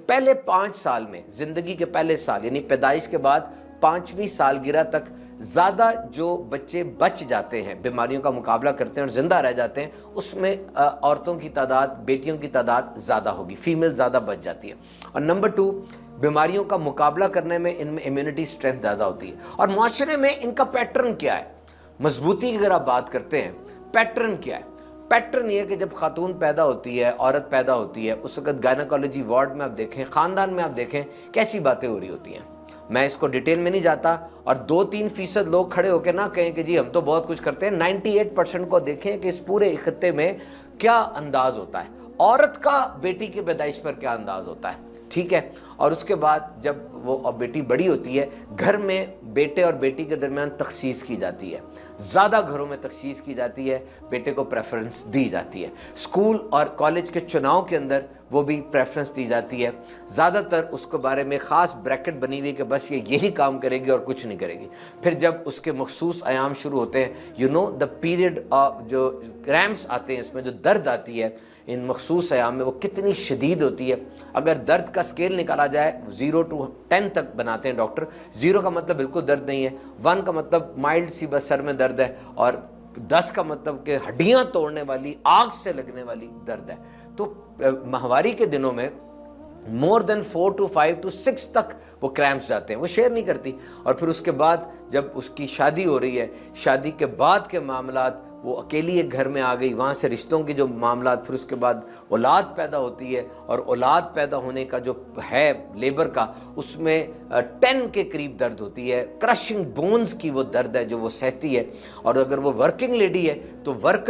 پہلے 5 سال میں، زندگی کے پہلے سال یعنی پیدائش کے بعد 5ویں سالگرہ تک زیادہ جو بچے بچ جاتے ہیں، بیماریوں کا مقابلہ کرتے ہیں اور زندہ رہ جاتے ہیں، اس میں عورتوں کی تعداد، بیٹیوں کی تعداد زیادہ ہوگی، فیمیل زیادہ بچ جاتی ہے۔ اور نمبر 2، بیماریوں کا مقابلہ کرنے میں ان میں امیونٹی اسٹرینتھ زیادہ ہوتی ہے۔ اور معاشرے میں ان کا پیٹرن کیا ہے؟ مضبوطی کی اگر آپ بات کرتے ہیں، پیٹرن کیا ہے؟ پیٹرن یہ ہے کہ جب خاتون پیدا ہوتی ہے، عورت پیدا ہوتی ہے، اس وقت گائنیکالوجی وارڈ میں آپ دیکھیں، خاندان میں آپ دیکھیں کیسی باتیں ہو رہی ہوتی ہیں۔ میں اس کو ڈیٹیل میں نہیں جاتا، اور 2-3% لوگ کھڑے ہو کے نہ کہیں کہ جی ہم تو بہت کچھ کرتے ہیں۔ 98% کو دیکھیں کہ اس پورے خطے میں کیا انداز ہوتا ہے، عورت کا بیٹی کی پیدائش پر کیا انداز ہوتا ہے، ٹھیک ہے؟ اور اس کے بعد جب وہ بیٹی بڑی ہوتی ہے، گھر میں بیٹے اور بیٹی کے درمیان تخصیص کی جاتی ہے، زیادہ گھروں میں تخصیص کی جاتی ہے، بیٹے کو پریفرنس دی جاتی ہے۔ اسکول اور کالج کے چناؤ کے اندر وہ بھی پریفرنس دی جاتی ہے، زیادہ تر اس کے بارے میں خاص بریکٹ بنی ہوئی کہ بس یہ یہی کام کرے گی اور کچھ نہیں کرے گی۔ پھر جب اس کے مخصوص ایام شروع ہوتے ہیں، دا پیریڈ جو کریمپس آتے ہیں، اس میں جو درد آتی ہے ان مخصوص ایام میں، وہ کتنی شدید ہوتی ہے۔ اگر درد کا سکیل نکالا جائے 0 to 10 تک بناتے ہیں ڈاکٹر۔ 0 کا مطلب بالکل درد نہیں ہے، 1 کا مطلب مائلڈ سی بس سر میں درد ہے، اور 10 کا مطلب کہ ہڈیاں توڑنے والی، آگ سے لگنے والی درد ہے۔ تو ماہواری کے دنوں میں more than 4 to 5 to 6 تک وہ کریمپس جاتے ہیں، وہ شیئر نہیں کرتی۔ اور پھر اس کے بعد جب اس کی شادی ہو رہی ہے، شادی کے بعد کے معاملات، وہ اکیلی ایک گھر میں آ گئی، وہاں سے رشتوں کی جو معاملات، پھر اس کے بعد اولاد پیدا ہوتی ہے، اور اولاد پیدا ہونے کا جو ہے لیبر کا، اس میں 10 کے قریب درد ہوتی ہے، کرشنگ بونز کی وہ درد ہے جو وہ سہتی ہے۔ اور اگر وہ ورکنگ لیڈی ہے تو ورک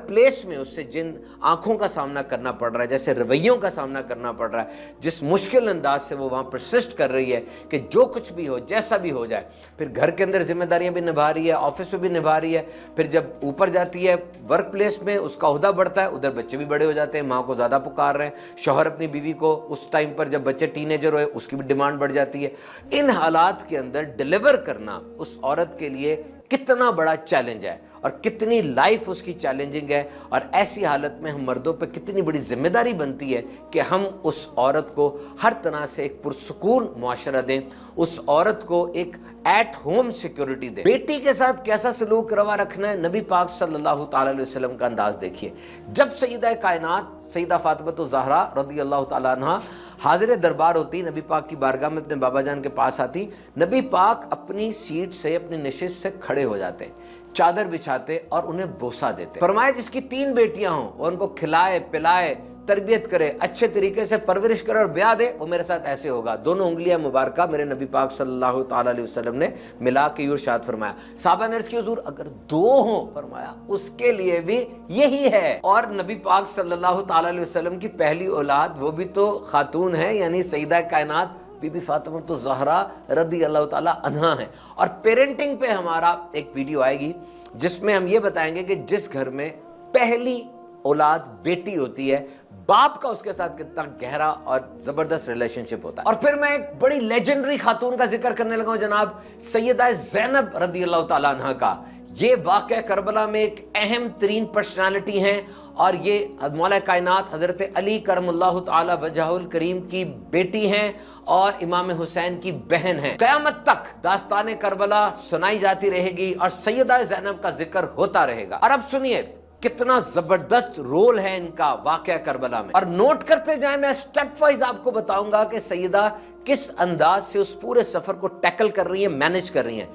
پلیس میں اس سے جن آنکھوں کا سامنا کرنا پڑ رہا ہے، جیسے رویوں کا سامنا کرنا پڑ رہا ہے، جس مشکل انداز سے وہ وہاں پرسسٹ کر رہی ہے کہ جو کچھ بھی ہو، جیسا بھی ہو جائے، پھر گھر کے اندر ذمہ داریاں بھی نبھا رہی ہے، آفس میں بھی نبھا رہی ہے، پھر جب اوپر جاتی ہے ورک پلیس میں، اس کا عہدہ بڑھتا ہے، ادھر بچے بھی بڑے ہو جاتے ہیں، ماں کو زیادہ پکار رہے ہیں، شوہر اپنی بیوی کو اس ٹائم پر جب بچے ٹین ایجر ہوئے اس کی بھی ڈیمانڈ بڑھ جاتی ہے۔ ان حالات کے اندر ڈیلیور کرنا اس عورت کے لیے کتنا بڑا چیلنج ہے، اور کتنی لائف اس کی چیلنجنگ ہے، اور ایسی حالت میں ہم مردوں پہ کتنی بڑی ذمہ داری بنتی ہے کہ ہم اس عورت کو ہر طرح سے ایک پرسکون معاشرہ دیں، اس عورت کو ایک ایٹ ہوم سیکیورٹی دیں۔ بیٹی کے ساتھ کیسا سلوک روا رکھنا ہے، نبی پاک صلی اللہ تعالی علیہ وسلم کا انداز دیکھیے۔ جب سیدہ کائنات سیدہ فاطمہ الزہرا رضی اللہ تعالیٰ عنہ حاضر دربار ہوتی، نبی پاک کی بارگاہ میں اپنے بابا جان کے پاس آتی، نبی پاک اپنی سیٹ سے، اپنی نشست سے کھڑے ہو جاتے، چادر بچھاتے اور انہیں بوسہ دیتے۔ فرمایا جس کی 3 بیٹیاں ہوں وہ ان کو کھلائے پلائے، تربیت کرے، اچھے طریقے سے پرورش کرے اور بیاہ دے، وہ میرے ساتھ ایسے ہوگا۔ دونوں انگلیاں مبارکہ میرے نبی پاک صلی اللہ تعالی علیہ وسلم نے ملا کے ارشاد فرمایا۔ صحابہ نے عرض کی حضور اگر 2 ہوں، فرمایا اس کے لیے بھی یہی ہے۔ اور نبی پاک صلی اللہ تعالی علیہ وسلم کی پہلی اولاد وہ بھی تو خاتون ہے، یعنی سیدہ کائنات بی بی فاطمہ الزہرا رضی اللہ تعالی عنہا ہیں۔ اور پیرنٹنگ پہ ہمارا ایک ویڈیو آئے گی جس میں ہم یہ بتائیں گے کہ جس گھر میں پہلی اولاد بیٹی ہوتی ہے، باپ کا اس کے ساتھ کتنا گہرا اور زبردست ریلیشن شپ ہوتا ہے۔ اور پھر میں ایک بڑی لیجنڈری خاتون کا ذکر کرنے لگا ہوں جناب، سیدہ زینب رضی اللہ تعالیٰ عنہ کا۔ یہ واقعہ کربلا میں ایک اہم ترین پرسنالٹی ہیں، اور یہ مولا کائنات حضرت علی کرم اللہ تعالی وجہہ الکریم کی بیٹی ہیں اور امام حسین کی بہن ہیں۔ قیامت تک داستان کربلا سنائی جاتی رہے گی اور سیدہ زینب کا ذکر ہوتا رہے گا۔ اور اب سنیے کتنا زبردست رول ہے ان کا واقعہ کربلا میں، اور نوٹ کرتے جائیں، میں سٹیپ وائز آپ کو بتاؤں گا کہ سیدہ کس انداز سے اس پورے سفر کو ٹیکل کر رہی ہیں، مینج کر رہی ہیں۔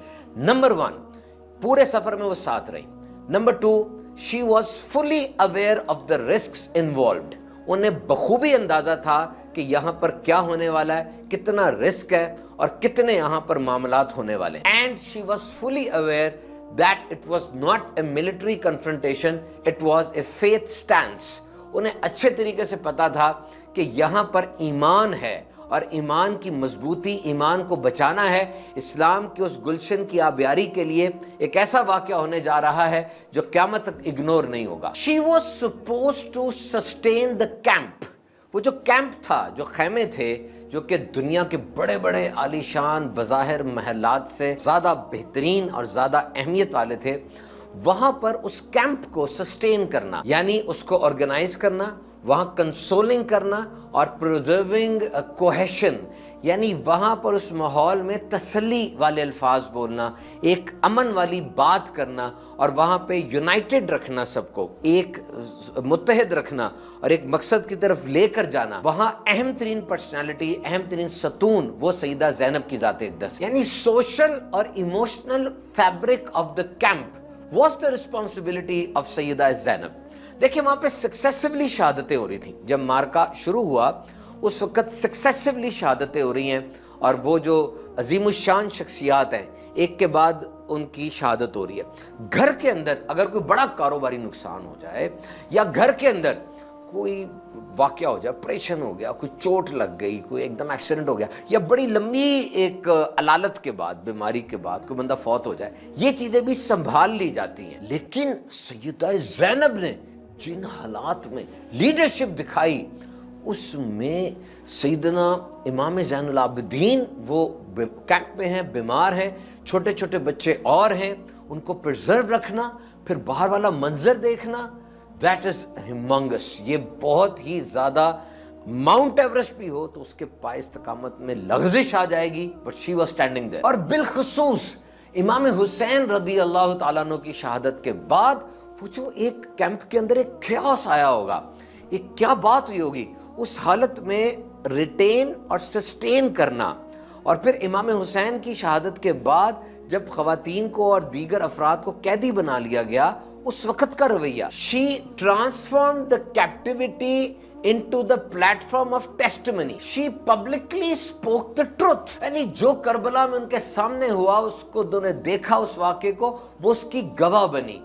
نمبر 1، پورے سفر میں وہ ساتھ رہی۔ Number 2، she was fully aware of the risks involved۔ انہیں بخوبی اندازہ تھا کہ یہاں پر کیا ہونے والا ہے، کتنا رسک ہے اور کتنے یہاں پر معاملات ہونے والے ہیں۔ And she was fully aware that it was not a military confrontation, it was a faith stance۔ انہیں اچھے طریقے سے پتا تھا کہ یہاں پر ایمان ہے، اور ایمان کی مضبوطی، ایمان کو بچانا ہے، اسلام کی اس گلشن کی آبیاری کے لیے ایک ایسا واقعہ ہونے جا رہا ہے جو قیامت تک اگنور نہیں ہوگا۔ She was supposed to sustain the camp۔ وہ جو کیمپ تھا، جو خیمے تھے، جو کہ دنیا کے بڑے بڑے عالی شان بظاہر محلات سے زیادہ بہترین اور زیادہ اہمیت والے تھے، وہاں پر اس کیمپ کو سسٹین کرنا، یعنی اس کو آرگنائز کرنا، وہاں کنسولنگ کرنا اور پریزرونگ کوہیشن، یعنی وہاں پر اس ماحول میں تسلی والے الفاظ بولنا، ایک امن والی بات کرنا، اور وہاں پہ یونائٹڈ رکھنا، سب کو ایک متحد رکھنا اور ایک مقصد کی طرف لے کر جانا۔ وہاں اہم ترین پرسنالٹی، اہم ترین ستون وہ سیدہ زینب کی ذات اقدس، یعنی سوشل اور emotional fabric of the camp was the responsibility of Syeda Zainab. دیکھیں وہاں پہ سکسیسولی شہادتیں ہو رہی تھیں، جب مارکا شروع ہوا اس وقت سکسیسولی شہادتیں ہو رہی ہیں، اور وہ جو عظیم الشان شخصیات ہیں ایک کے بعد ان کی شہادت ہو رہی ہے۔ گھر کے اندر اگر کوئی بڑا کاروباری نقصان ہو جائے، یا گھر کے اندر کوئی واقعہ ہو جائے، آپریشن ہو گیا، کوئی چوٹ لگ گئی، کوئی ایک دم ایکسیڈنٹ ہو گیا، یا بڑی لمبی ایک علالت کے بعد، بیماری کے بعد کوئی بندہ فوت ہو جائے، یہ چیزیں بھی سنبھال لی جاتی ہیں۔ لیکن سیدہ زینب نے جن حالات میں لیڈرشپ دکھائی، اس میں سیدنا امام زین العابدین وہ کیمپ میں ہیں، بیمار ہیں، چھوٹے چھوٹے بچے اور ہیں، ان کو پرزرو رکھنا، پھر باہر والا منظر دیکھنا، دیٹ از ہیومنگس۔ یہ بہت ہی زیادہ، ماؤنٹ ایورسٹ بھی ہو تو اس کے پائے استقامت میں لغزش آ جائے گی، بٹ شی واز اسٹینڈنگ دیر۔ اور بالخصوص امام حسین رضی اللہ تعالیٰ عنہ کی شہادت کے بعد وہ جو ایک کیمپ کے اندر ایک خیاس آیا ہوگا، ایک کیا بات ہوئی ہوگی، اس حالت میں ریٹین اور سسٹین کرنا، اور پھر امام حسین کی شہادت کے بعد جب خواتین کو اور دیگر افراد کو قیدی بنا لیا گیا، اس وقت کا رویہ، شی transformed the captivity into the platform of testimony. She publicly spoke the truth. یعنی جو کربلا میں ان کے سامنے ہوا، اس کو انہوں نے دیکھا، اس واقعے کو، وہ اس کی گواہ بنی،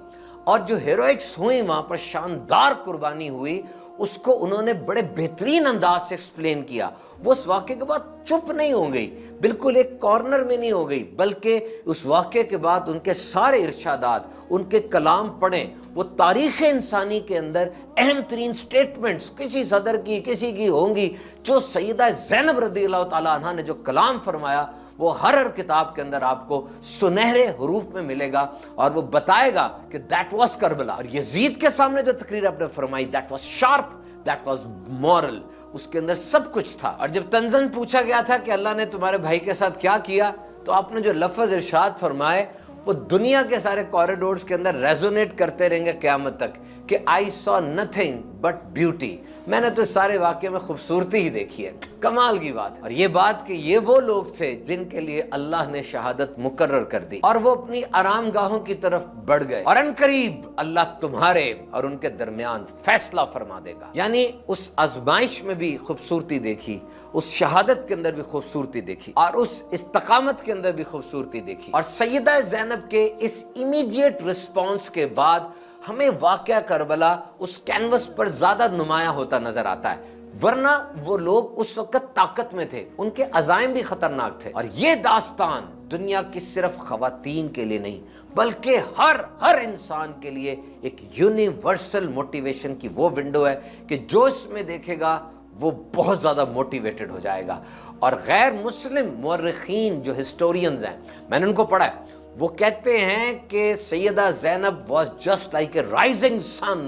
اور جو ہیروئکس ہوئی وہاں پر، شاندار قربانی ہوئی، اس کو انہوں نے بڑے بہترین انداز سے ایکسپلین کیا۔ وہ اس واقعے کے بعد چپ نہیں ہو گئی، بالکل ایک کارنر میں نہیں ہو گئی، بلکہ اس واقعے کے بعد ان کے سارے ارشادات، ان کے کلام پڑھیں، وہ تاریخ انسانی کے اندر اہم ترین سٹیٹمنٹس کسی صدر کی، کسی کی ہوں گی، جو سیدہ زینب رضی اللہ تعالیٰ عنہ نے جو کلام فرمایا، وہ ہر کتاب کے اندر آپ کو سنہرے حروف میں ملے گا، اور وہ بتائے گا کہ دیٹ واز کربلا۔ اور یزید کے سامنے جو تقریر آپ نے فرمائی، that was sharp, that was moral, اس کے اندر سب کچھ تھا۔ اور جب طنزاً پوچھا گیا تھا کہ اللہ نے تمہارے بھائی کے ساتھ کیا کیا، تو آپ نے جو لفظ ارشاد فرمائے وہ دنیا کے سارے کوریڈورز کے اندر ریزونیٹ کرتے رہیں گے قیامت تک، کہ I saw nothing but beauty، میں نے تو اس سارے واقعے میں خوبصورتی ہی دیکھی ہے۔ کمال کی بات ہے، اور یہ بات کہ یہ وہ لوگ تھے جن کے لیے اللہ نے شہادت مقرر کر دی، اور وہ اپنی آرام گاہوں کی طرف بڑھ گئے، اور عنقریب اللہ تمہارے اور ان کے درمیان فیصلہ فرما دے گا۔ یعنی اس آزمائش میں بھی خوبصورتی دیکھی، اس شہادت کے اندر بھی خوبصورتی دیکھی، اور اس استقامت کے اندر بھی خوبصورتی دیکھی۔ اور سیدہ زینب کے اس امیڈیٹ رسپانس کے بعد ہمیں واقعہ کربلا اس کینوس پر زیادہ نمایاں ہوتا نظر آتا ہے، ورنہ وہ لوگ اس وقت طاقت میں تھے، ان کے عزائم بھی خطرناک تھے۔ اور یہ داستان دنیا کی صرف خواتین کے لیے نہیں، بلکہ ہر انسان کے لیے ایک یونیورسل موٹیویشن کی وہ ونڈو ہے کہ جو اس میں دیکھے گا وہ بہت زیادہ موٹیویٹڈ ہو جائے گا۔ اور غیر مسلم مورخین جو ہسٹورینز ہیں، میں نے ان کو پڑھا ہے، وہ کہتے ہیں کہ Syeda Zainab was just like a rising sun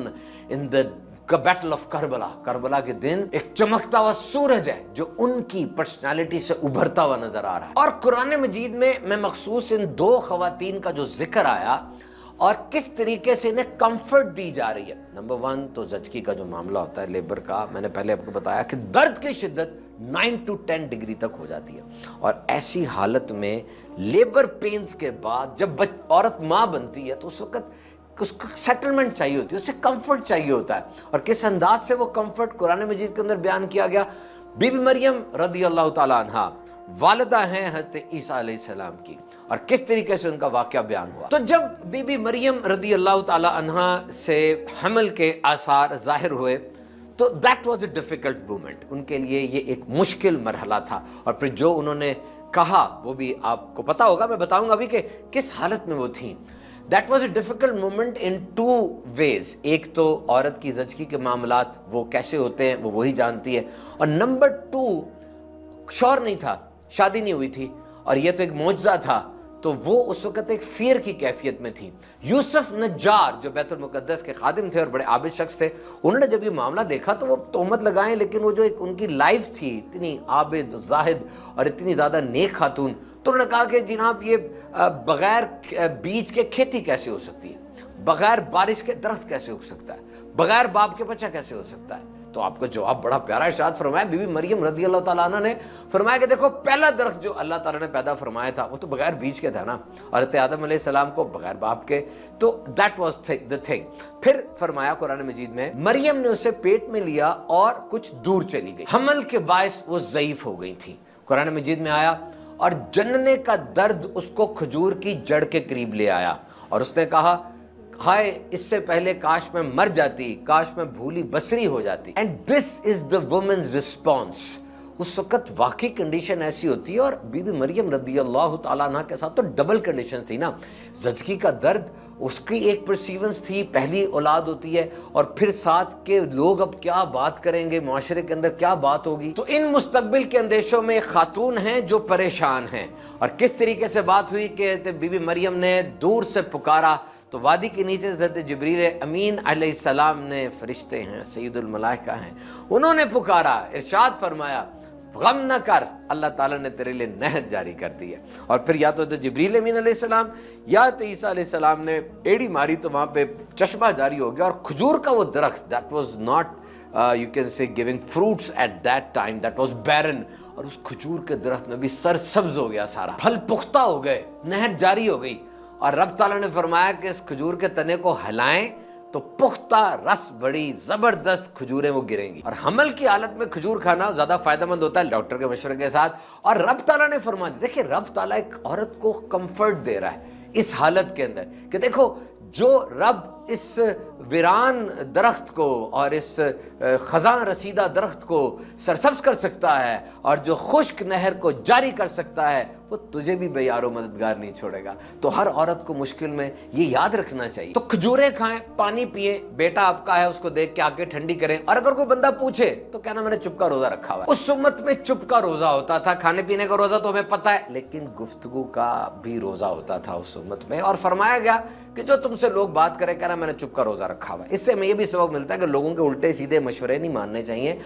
in the battle of Karbala. Karbala کے دن ایک چمکتا ہوا سورج ہے جو ان کی پرسنالٹی سے ابھرتا ہوا نظر آ رہا ہے۔ اور قرآن مجید میں مخصوص ان دو خواتین کا جو ذکر آیا اور کس طریقے سے انہیں کمفرٹ دی جا رہی ہے۔ نمبر 1 تو زچگی کا جو معاملہ ہوتا ہے، لیبر کا، میں نے پہلے آپ کو بتایا کہ درد کی شدت 9 to 10 ڈگری تک ہو جاتی ہے، اور ایسی حالت میں لیبر پینز کے بعد جب عورت ماں بنتی ہے تو اس وقت اس کو سیٹلمنٹ چاہیے ہوتی ہے، اسے کمفرٹ چاہیے ہوتا ہے، اور کس انداز سے وہ کمفرٹ قرآن مجید کے اندر بیان کیا گیا۔ بی بی مریم رضی اللہ تعالیٰ عنہا والدہ ہیں حضرت عیسیٰ علیہ السلام کی، اور کس طریقے سے ان کا واقعہ بیان ہوا۔ تو جب بی بی مریم رضی اللہ تعالیٰ عنہا سے حمل کے آثار ظاہر ہوئے تو that was a difficult moment, ان کے لیے یہ ایک مشکل مرحلہ تھا، اور پھر جو انہوں نے کہا وہ بھی آپ کو پتا ہوگا، میں بتاؤں گا ابھی کہ کس حالت میں وہ تھیں۔ That was a difficult moment in 2 ways، ایک تو عورت کی زچگی کے معاملات وہ کیسے ہوتے ہیں وہ وہی جانتی ہے، اور نمبر 2 شوہر نہیں تھا، شادی نہیں ہوئی تھی، اور یہ تو ایک معجزہ تھا، تو وہ اس وقت ایک فیر کی کیفیت میں تھی۔ یوسف نجار جو بیت المقدس کے خادم تھے اور بڑے عابد شخص تھے، انہوں نے جب یہ معاملہ دیکھا تو وہ تہمت لگائیں، لیکن وہ جو ایک ان کی لائف تھی اتنی عابد زاہد اور اتنی زیادہ نیک خاتون، تو انہوں نے کہا کہ جناب یہ بغیر بیج کے کھیتی کیسے ہو سکتی ہے، بغیر بارش کے درخت کیسے اگ سکتا ہے، بغیر باپ کے بچہ کیسے ہو سکتا ہے؟ تو آپ کا جواب بڑا پیارا ارشاد فرمایا، بی بی مریم رضی اللہ تعالیٰ عنہ نے فرمایا کہ دیکھو پہلا درخت جو اللہ تعالیٰ نے پیدا فرمایا تھا وہ تو بغیر بیج کے تھا نا، حضرت آدم علیہ السلام کو بغیر باپ کے، تو that was the thing۔ پھر فرمایا قرآن مجید میں مریم نے اسے پیٹ میں لیا اور کچھ دور چلی گئی، حمل کے باعث وہ ضعیف ہو گئی تھی۔ قرآن مجید میں آیا اور جننے کا درد اس کو کھجور کی جڑ کے قریب لے آیا، اور اس نے کہا ہائے اس سے پہلے کاش میں مر جاتی، کاش میں بھولی بصری ہو جاتی۔ And this is the woman's response. اس وقت واقعی کنڈیشن ایسی ہوتی ہے، اور بی بی مریم رضی اللہ تعالیٰ عنہ کے ساتھ تو ڈبل کنڈیشن تھی نا، زچگی کا درد، اس کی ایک پرسیونس تھی، پہلی اولاد ہوتی ہے، اور پھر ساتھ کے لوگ اب کیا بات کریں گے، معاشرے کے اندر کیا بات ہوگی۔ تو ان مستقبل کے اندیشوں میں خاتون ہیں جو پریشان ہیں، اور کس طریقے سے بات ہوئی کہ بی بی مریم نے دور سے پکارا تو وادی کے نیچے حضرت جبریل امین علیہ السلام نے، فرشتے ہیں، سید الملائکہ ہیں، انہوں نے پکارا، ارشاد فرمایا غم نہ کر، اللہ تعالیٰ نے تیرے لیے نہر جاری کر دی ہے۔ اور پھر یا تو جبریل امین علیہ السلام یا عیسیٰ علیہ السلام نے ایڑی ماری تو وہاں پہ چشمہ جاری ہو گیا، اور کھجور کا وہ درخت that was not you can say giving fruits at that time, that was barren، اور اس کھجور کے درخت میں بھی سرسبز ہو گیا، سارا پھل پختہ ہو گئے، نہر جاری ہو گئی، اور رب تعالیٰ نے فرمایا کہ اس کھجور کے تنے کو ہلائیں تو پختہ رس بڑی زبردست کھجوریں وہ گریں گی، اور حمل کی حالت میں کھجور کھانا زیادہ فائدہ مند ہوتا ہے ڈاکٹر کے مشورے کے ساتھ۔ اور رب تعالیٰ نے فرمایا، دیکھیں رب تعالیٰ ایک عورت کو کمفرٹ دے رہا ہے اس حالت کے اندر کہ دیکھو جو رب اس ویران درخت کو اور اس خزاں رسیدہ درخت کو سرسبز کر سکتا ہے، اور جو خشک نہر کو جاری کر سکتا ہے، وہ تجھے بھی بے یار و مددگار نہیں چھوڑے گا۔ تو ہر عورت کو مشکل میں یہ یاد رکھنا چاہیے، تو کھجوریں کھائیں، پانی پیئیں، بیٹا آپ کا ہے اس کو دیکھ کے آگے ٹھنڈی کریں، اور اگر کوئی بندہ پوچھے تو کہنا میں نے چپ کا روزہ رکھا ہوا ہے۔ اس امت میں چپ کا روزہ ہوتا تھا، کھانے پینے کا روزہ تو ہمیں پتہ ہے، لیکن گفتگو کا بھی روزہ ہوتا تھا اس امت میں، اور فرمایا گیا کہ جو تم سے لوگ بات کریں کہنا میں نے چپ کا روزہ رکھا ہوا ہے۔ اس سے ہمیں یہ بھی سبق ملتا ہے کہ لوگوں کے الٹے سیدھے مشورے نہیں ماننے چاہیے۔